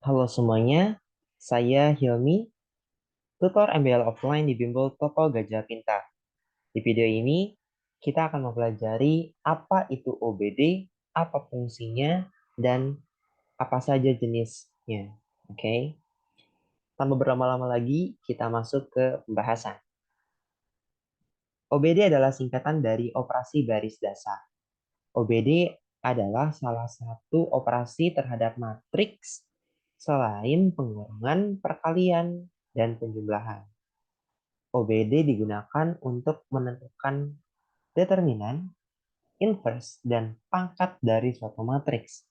Halo semuanya, saya Hilmi, tutor MBL offline di Bimbel Toto Gajah Pintar. Di video ini, kita akan mempelajari apa itu OBD, apa fungsinya, dan apa saja jenisnya. Oke, tanpa berlama-lama lagi, kita masuk ke pembahasan. OBD adalah singkatan dari operasi baris dasar. OBD adalah salah satu operasi terhadap matriks selain pengurangan, perkalian, dan penjumlahan. OBD digunakan untuk menentukan determinan, inverse, dan pangkat dari suatu matriks.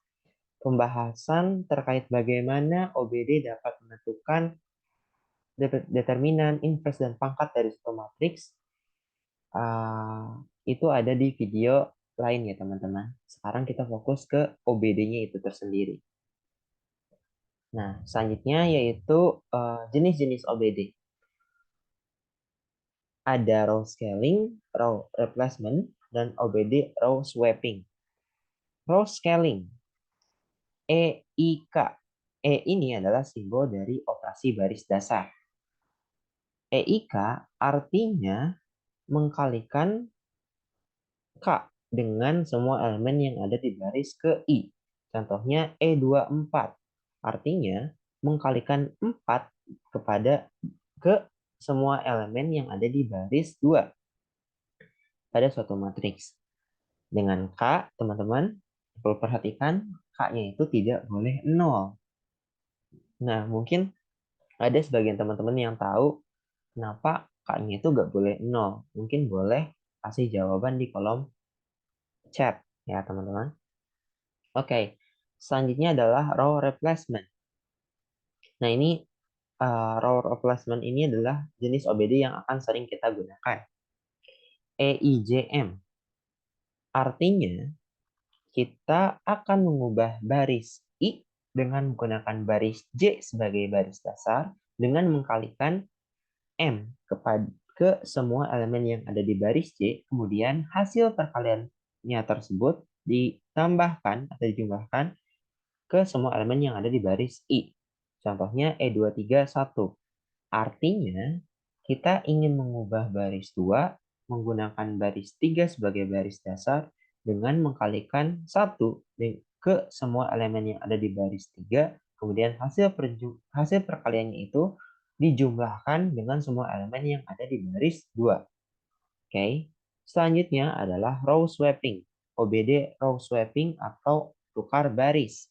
Pembahasan terkait bagaimana OBD dapat menentukan determinan, inverse, dan pangkat dari suatu matriks itu ada di video lain ya teman-teman. Sekarang kita fokus ke OBD-nya itu tersendiri. Nah, selanjutnya yaitu jenis-jenis OBD. Ada row scaling, row replacement, dan OBD row swapping. Row scaling, EIK. E ini adalah simbol dari operasi baris dasar. EIK artinya mengkalikan K dengan semua elemen yang ada di baris ke I. Contohnya E24. Artinya mengkalikan 4 kepada ke semua elemen yang ada di baris 2 pada suatu matriks. Dengan K, teman-teman, perlu perhatikan K-nya itu tidak boleh 0. Nah, mungkin ada sebagian teman-teman yang tahu kenapa K-nya itu nggak boleh 0. Mungkin boleh kasih jawaban di kolom chat ya, teman-teman. Oke, selanjutnya adalah row replacement. Nah, ini row replacement ini adalah jenis OBD yang akan sering kita gunakan. EIJM. Artinya, kita akan mengubah baris I dengan menggunakan baris J sebagai baris dasar dengan mengkalikan M ke semua elemen yang ada di baris J, kemudian hasil perkaliannya tersebut ditambahkan atau dijumlahkan ke semua elemen yang ada di baris I. Contohnya E231. Artinya, kita ingin mengubah baris 2 menggunakan baris 3 sebagai baris dasar dengan mengkalikan 1 ke semua elemen yang ada di baris 3, kemudian hasil perkaliannya itu dijumlahkan dengan semua elemen yang ada di baris 2. Oke. Selanjutnya adalah row swapping. OBD row swapping atau tukar baris.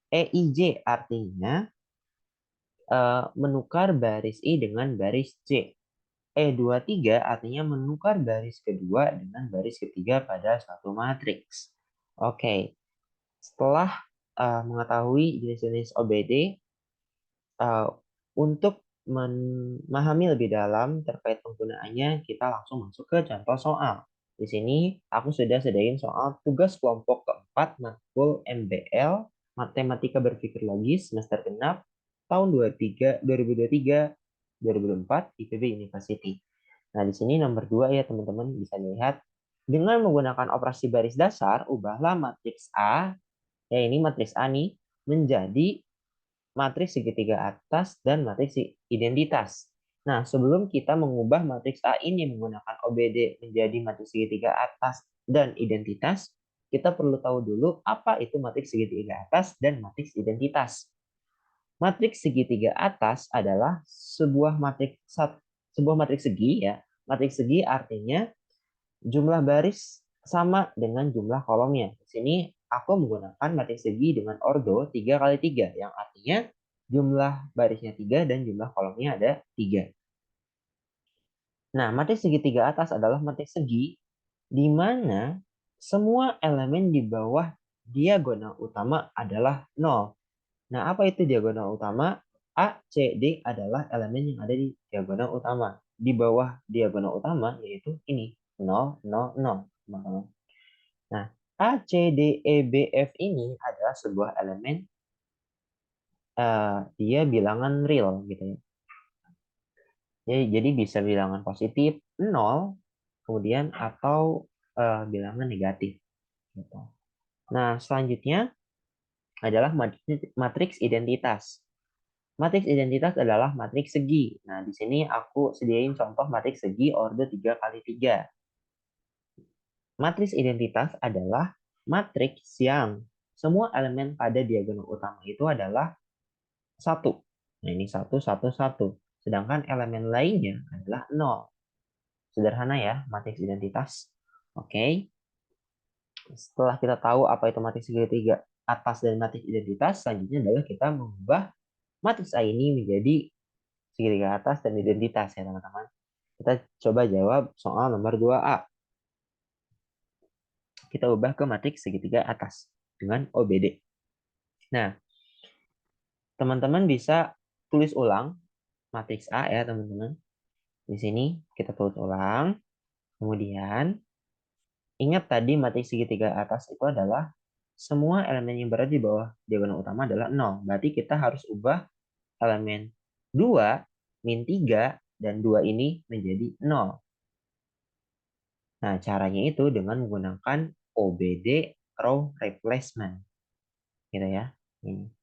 EIJ artinya menukar baris I dengan baris C. E23 artinya menukar baris kedua dengan baris ketiga pada suatu matriks. Oke, setelah mengetahui jenis-jenis OBD, untuk memahami lebih dalam terkait penggunaannya, kita langsung masuk ke contoh soal. Di sini aku sudah sediain soal tugas kelompok keempat matkul MBL Matematika Berpikir Logis semester genap tahun 2023-2024 IPB University. Nah, di sini nomor 2 ya teman-teman bisa dilihat. Dengan menggunakan operasi baris dasar, ubahlah matriks A, ya ini matriks A nih, menjadi matriks segitiga atas dan matriks identitas. Nah, sebelum kita mengubah matriks A ini menggunakan OBD menjadi matriks segitiga atas dan identitas, kita perlu tahu dulu apa itu matriks segitiga atas dan matriks identitas. Matriks segitiga atas adalah sebuah matriks segi ya. Matriks segi artinya jumlah baris sama dengan jumlah kolomnya. Di sini aku menggunakan matriks segi dengan ordo 3 kali 3 yang artinya jumlah barisnya 3 dan jumlah kolomnya ada 3. Nah, matriks segitiga atas adalah matriks segi di mana semua elemen di bawah diagonal utama adalah 0. Nah, apa itu diagonal utama? A, C, D adalah elemen yang ada di diagonal utama. Di bawah diagonal utama yaitu ini, 0, 0, 0, teman-teman. Nah, A, C, D, E, B, F ini adalah sebuah elemen, dia bilangan real gitu ya. Jadi bisa bilangan positif 0, kemudian atau bilangan negatif. Gitu. Nah, selanjutnya adalah matriks identitas. Matriks identitas adalah matriks segi. Nah, di sini aku sediain contoh matriks segi orde 3 kali 3. Matriks identitas adalah matriks yang semua elemen pada diagonal utama itu adalah 1. Nah, ini 1, 1, 1. Sedangkan elemen lainnya adalah 0. Sederhana ya, matriks identitas. Oke. Setelah kita tahu apa itu matriks segitiga atas dan matriks identitas, selanjutnya adalah kita mengubah matriks A ini menjadi segitiga atas dan identitas ya teman-teman. Kita coba jawab soal nomor 2A. Kita ubah ke matriks segitiga atas dengan OBD. Nah, teman-teman bisa tulis ulang matriks A ya teman-teman. Di sini kita tulis ulang. Kemudian ingat tadi matriks segitiga atas itu adalah semua elemen yang berada di bawah diagonal utama adalah 0. Berarti kita harus ubah elemen 2, min 3, dan 2 ini menjadi 0. Nah, caranya itu dengan menggunakan OBD row replacement. Gitu ya. Ini.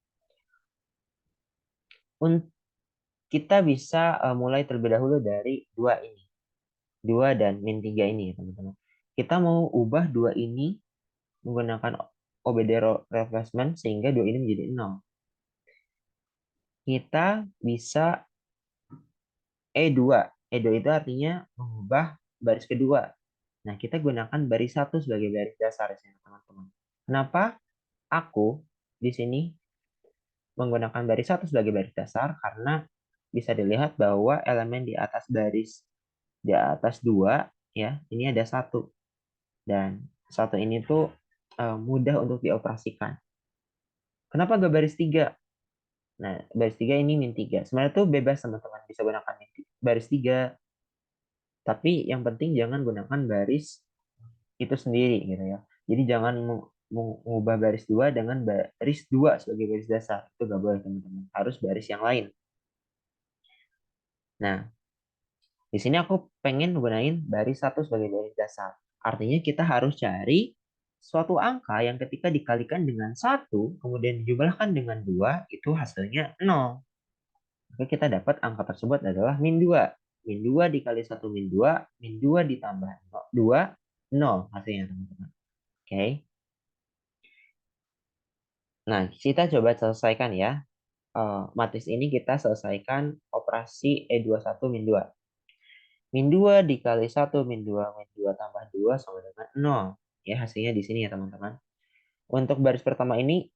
Kita bisa mulai terlebih dahulu dari 2 ini. 2 dan min 3 ini ya teman-teman. Kita mau ubah 2 ini menggunakan OBD row replacement sehingga 2 ini menjadi 0. Kita bisa E2. E2 itu artinya mengubah baris kedua. Nah, kita gunakan baris 1 sebagai baris dasar ya teman-teman. Kenapa aku di sini menggunakan baris 1 sebagai baris dasar? Karena bisa dilihat bahwa elemen di atas 2 ya, ini ada 1. Dan 1 ini tuh mudah untuk dioperasikan. Kenapa gak baris 3? Nah, baris 3 ini min 3. Sebenarnya tuh bebas teman-teman bisa gunakan baris 3. Tapi yang penting jangan gunakan baris itu sendiri gitu ya. Jadi jangan mengubah baris 2 dengan baris 2 sebagai baris dasar. Itu gak boleh teman-teman. Harus baris yang lain. Nah, di sini aku pengen gunain baris 1 sebagai baris dasar. Artinya kita harus cari suatu angka yang ketika dikalikan dengan 1, kemudian dijumlahkan dengan 2, itu hasilnya 0. Maka kita dapat angka tersebut adalah min 2. Min 2 dikali 1 min 2, min 2 ditambah 2, 0 hasilnya teman-teman. Oke. Nah, kita coba selesaikan ya. Matriks ini kita selesaikan operasi E21 min 2. Min 2 dikali 1 min 2 min 2 tambah 2 sama dengan 0. Ya, hasilnya di sini ya teman-teman. Untuk baris pertama ini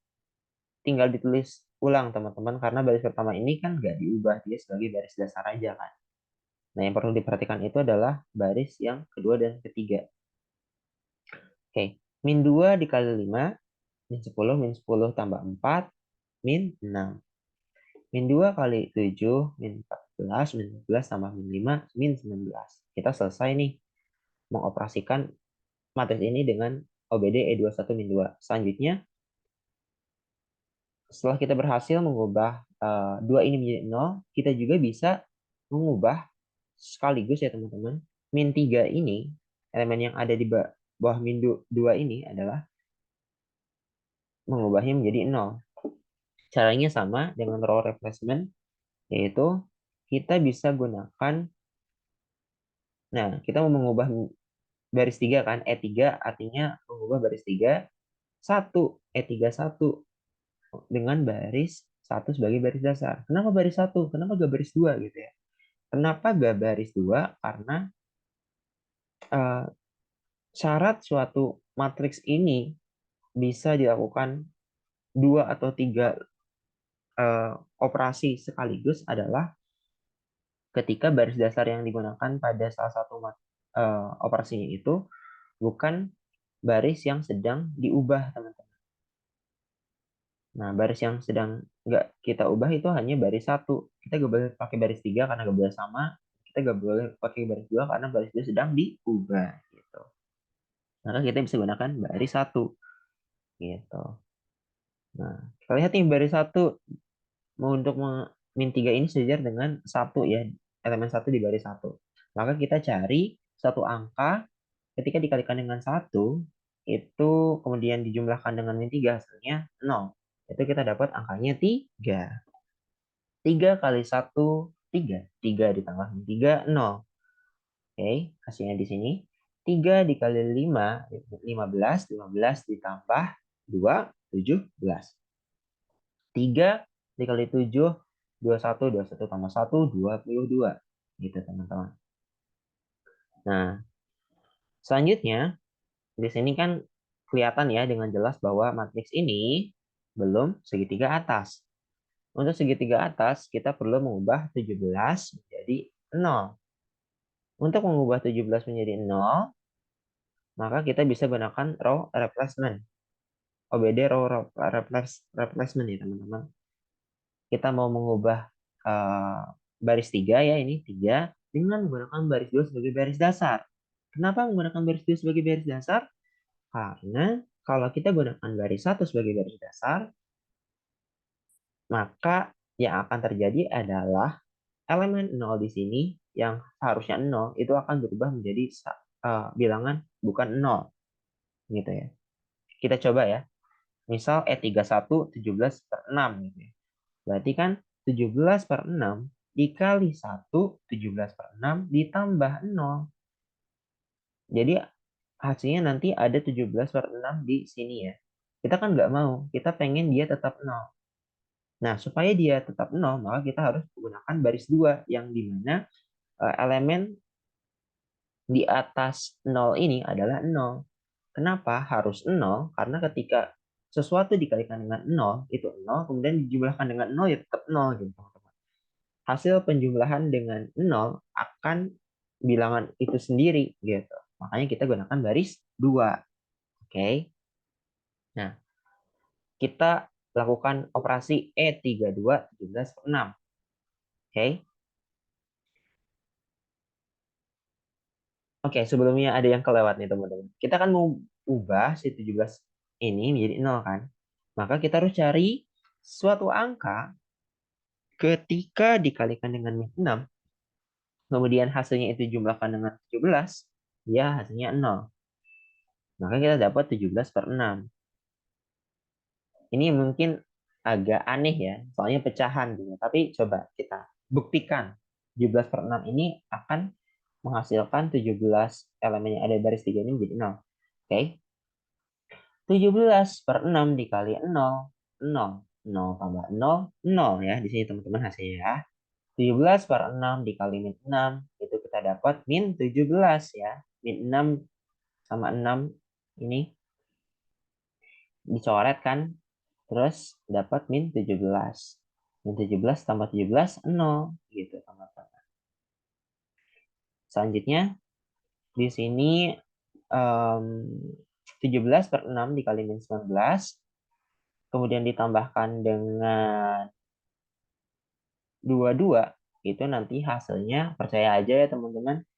tinggal ditulis ulang teman-teman karena baris pertama ini kan nggak diubah, dia sebagai baris dasar aja kan. Nah, yang perlu diperhatikan itu adalah baris yang kedua dan ketiga. Oke, min 2 dikali 5, min 10, min 10 tambah 4, min 6. Min 2 kali 7, min 14, min 14 tambah min 5, min 19. Kita selesai nih mengoperasikan matriks ini dengan OBD E21 min 2. Selanjutnya, setelah kita berhasil mengubah 2 ini menjadi 0, kita juga bisa mengubah sekaligus ya teman-teman. Min 3 ini, elemen yang ada di bawah min 2 ini adalah mengubahnya menjadi 0. Caranya sama dengan row replacement, yaitu kita bisa gunakan, nah kita mau mengubah baris 3 kan, E3 artinya mengubah baris 3, 1, E3 1 dengan baris 1 sebagai baris dasar. Kenapa baris 1? Kenapa gak baris 2 gitu ya? Kenapa gak baris 2? Karena syarat suatu matriks ini bisa dilakukan 2 atau 3 operasi sekaligus adalah ketika baris dasar yang digunakan pada salah satu operasinya itu bukan baris yang sedang diubah, teman-teman. Nah, baris yang sedang nggak kita ubah itu hanya baris 1. Kita nggak boleh pakai baris 3 karena nggak boleh sama. Kita nggak boleh pakai baris 2 karena baris 2 sedang diubah. Gitu. Maka kita bisa gunakan baris 1. Gitu. Nah, kita lihat nih baris 1. Untuk min 3 ini sejajar dengan 1 ya. Elemen 1 di baris 1. Maka kita cari satu angka ketika dikalikan dengan 1 itu kemudian dijumlahkan dengan min 3 hasilnya 0. Itu kita dapat angkanya 3. 3 kali 1, 3. 3 ditambah 3, 0. Oke, hasilnya di sini. 3 dikali 5, 15. 15 ditambah 2, 17. 3 dikali 7, 21. 21 tambah 1, 22. Gitu, teman-teman. Nah, selanjutnya, di sini kan kelihatan ya dengan jelas bahwa matriks ini belum segitiga atas. Untuk segitiga atas, kita perlu mengubah 17 menjadi 0. Untuk mengubah 17 menjadi 0, maka kita bisa gunakan row replacement. OBD row replacement ya, teman-teman. Kita mau mengubah baris 3 ya, ini 3, dengan menggunakan baris 2 sebagai baris dasar. Kenapa menggunakan baris 2 sebagai baris dasar? Karena kalau kita gunakan baris 1 sebagai baris dasar, maka yang akan terjadi adalah elemen 0 di sini yang harusnya 0 itu akan berubah menjadi bilangan bukan 0. Gitu ya. Kita coba ya. Misal E31 17/6 gitu ya. Berarti kan 17/6 dikali 1, 17/6 ditambah 0. Jadi hasilnya nanti ada 17/6 di sini ya. Kita kan nggak mau, kita pengen dia tetap 0. Nah, supaya dia tetap 0, maka kita harus menggunakan baris 2 yang dimana elemen di atas 0 ini adalah 0. Kenapa harus 0? Karena ketika sesuatu dikalikan dengan 0, itu 0, kemudian dijumlahkan dengan 0, ya tetap 0 gitu, teman-teman. Hasil penjumlahan dengan 0 akan bilangan itu sendiri gitu. Makanya kita gunakan baris 2. Oke. Nah, kita lakukan operasi E32 17/6. Oke. Oke, sebelumnya ada yang kelewat nih, teman-teman. Kita kan mau ubah si 17 ini menjadi 0 kan? Maka kita harus cari suatu angka ketika dikalikan dengan min 6, kemudian hasilnya itu jumlahkan dengan 17, ya hasilnya 0. Maka kita dapat 17/6. Ini mungkin agak aneh ya, soalnya pecahan gitu. Tapi coba kita buktikan. 17/6 ini akan menghasilkan 17 elemen yang ada baris 3 ini menjadi 0. Oke. 17/6 dikali 0, 0. 0 tambah 0, 0 ya. Di sini teman-teman hasilnya ya. 17/6 dikali min 6, itu kita dapat min 17 ya. Min 6 sama 6 ini dicoret kan. Terus dapat min 17. Min 17 tambah 17, 0. Gitu, teman-teman. Selanjutnya, di sini 17/6 dikali min 19. Kemudian ditambahkan dengan 22. Itu nanti hasilnya, percaya aja ya teman-teman,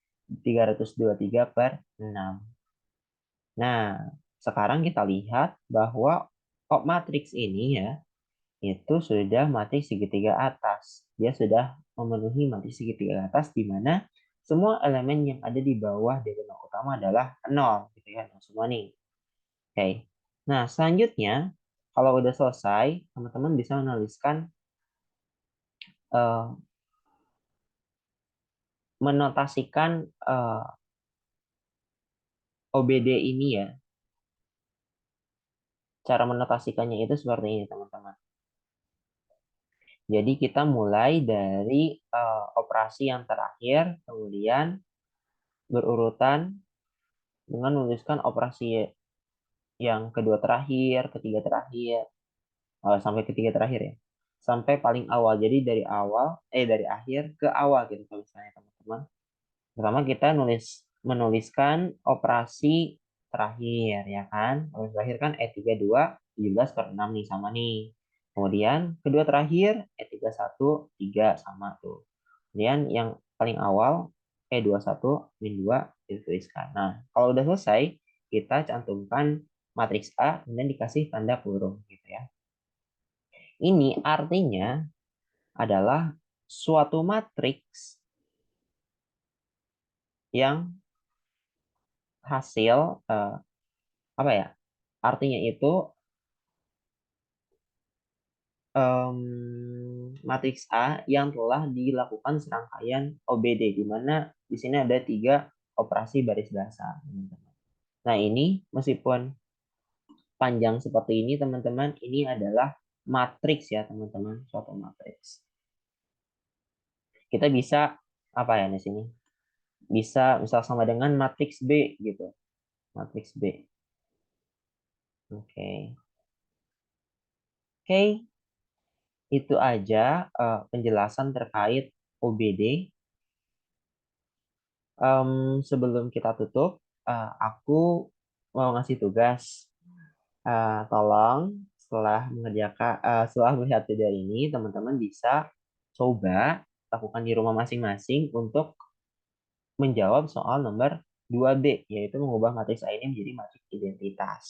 323/6. Nah, sekarang kita lihat bahwa matriks ini ya, itu sudah matriks segitiga atas. Dia sudah memenuhi matriks segitiga atas di mana semua elemen yang ada di bawah dari nol utama adalah 0 gitu ya, 0 semua nih. Oke. Nah, selanjutnya kalau udah selesai, teman-teman bisa menuliskan menotasikan OBD ini ya. Cara menotasikannya itu seperti ini, teman-teman. Jadi kita mulai dari operasi yang terakhir, kemudian berurutan dengan menuliskan operasi yang kedua terakhir, ketiga terakhir, sampai ketiga terakhir ya. Sampai paling awal. Jadi dari dari akhir ke awal gitu misalnya, teman-teman. Pertama kita menuliskan operasi terakhir ya kan. Operasi terakhir kan E32 17/6 nih sama nih. Kemudian kedua terakhir E31 3 sama tuh. Kemudian yang paling awal E21 min 2 dituliskan. Nah, kalau udah selesai kita cantumkan matriks A dan dikasih tanda kurung gitu ya. Ini artinya adalah suatu matriks yang hasil apa ya? Artinya itu matriks A yang telah dilakukan serangkaian OBD, di mana di sini ada 3 operasi baris dasar, teman-teman. Nah, ini meskipun panjang seperti ini, teman-teman, ini adalah matriks ya, teman-teman, suatu matriks. Kita bisa apa ya di sini? Bisa misal sama dengan matriks B gitu. Matriks B. Oke. Oke, itu aja penjelasan terkait OBD. Sebelum kita tutup, aku mau ngasih tugas. Tolong setelah melihat video ini, teman-teman bisa coba lakukan di rumah masing-masing untuk menjawab soal nomor 2B, yaitu mengubah matriks A ini menjadi matriks identitas.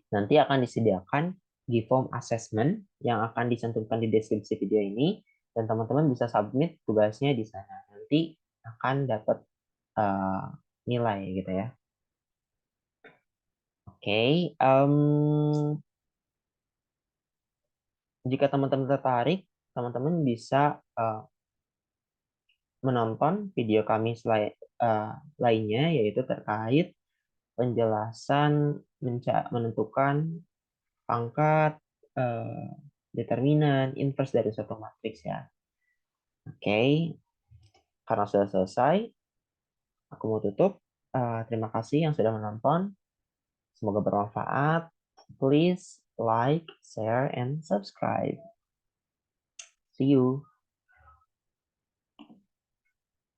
Nanti akan disediakan di form assessment yang akan dicantumkan di deskripsi video ini, dan teman-teman bisa submit tugasnya di sana. Nanti akan dapat nilai gitu ya. Oke, jika teman-teman tertarik, teman-teman bisa menonton video kami lainnya, yaitu terkait penjelasan menentukan pangkat, determinan, inverse dari suatu matriks ya. Oke, karena sudah selesai, aku mau tutup. Terima kasih yang sudah menonton. Semoga bermanfaat. Please like, share, and subscribe. See you.